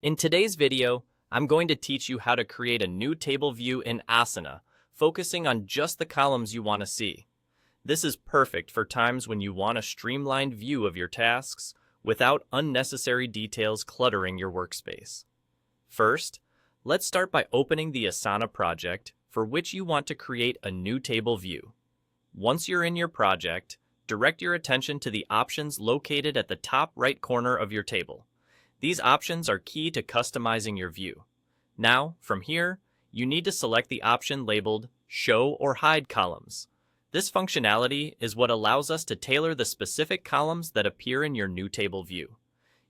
In today's video, I'm going to teach you how to create a new table view in Asana, focusing on just the columns you want to see. This is perfect for times when you want a streamlined view of your tasks without unnecessary details cluttering your workspace. First, let's start by opening the Asana project for which you want to create a new table view. Once you're in your project, direct your attention to the options located at the top right corner of your table. These options are key to customizing your view. Now, from here, you need to select the option labeled Show or Hide Columns. This functionality is what allows us to tailor the specific columns that appear in your new table view.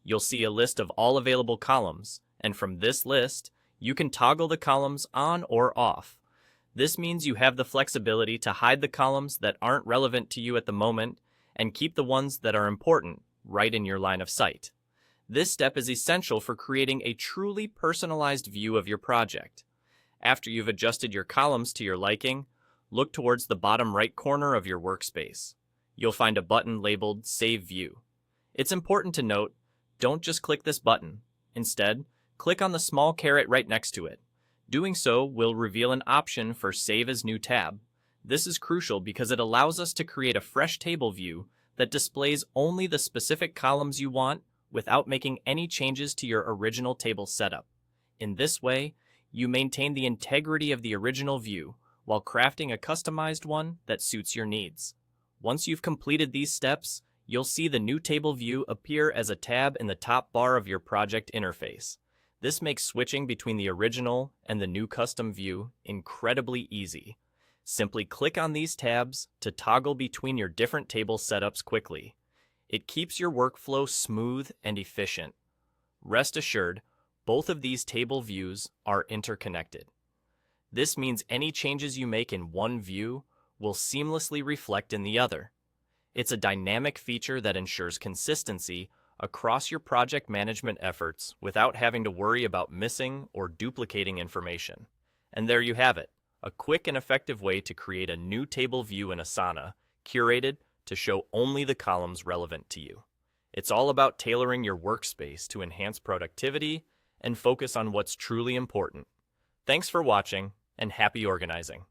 You'll see a list of all available columns, and from this list, you can toggle the columns on or off. This means you have the flexibility to hide the columns that aren't relevant to you at the moment and keep the ones that are important right in your line of sight. This step is essential for creating a truly personalized view of your project. After you've adjusted your columns to your liking, look towards the bottom right corner of your workspace. You'll find a button labeled Save View. It's important to note, don't just click this button. Instead, click on the small caret right next to it. Doing so will reveal an option for Save as New tab. This is crucial because it allows us to create a fresh table view that displays only the specific columns you want without making any changes to your original table setup. In this way, you maintain the integrity of the original view while crafting a customized one that suits your needs. Once you've completed these steps, you'll see the new table view appear as a tab in the top bar of your project interface. This makes switching between the original and the new custom view incredibly easy. Simply click on these tabs to toggle between your different table setups quickly. It keeps your workflow smooth and efficient. Rest assured, both of these table views are interconnected. This means any changes you make in one view will seamlessly reflect in the other. It's a dynamic feature that ensures consistency across your project management efforts without having to worry about missing or duplicating information. And there you have it, a quick and effective way to create a new table view in Asana, curated to show only the columns relevant to you. It's all about tailoring your workspace to enhance productivity and focus on what's truly important. Thanks for watching, and happy organizing.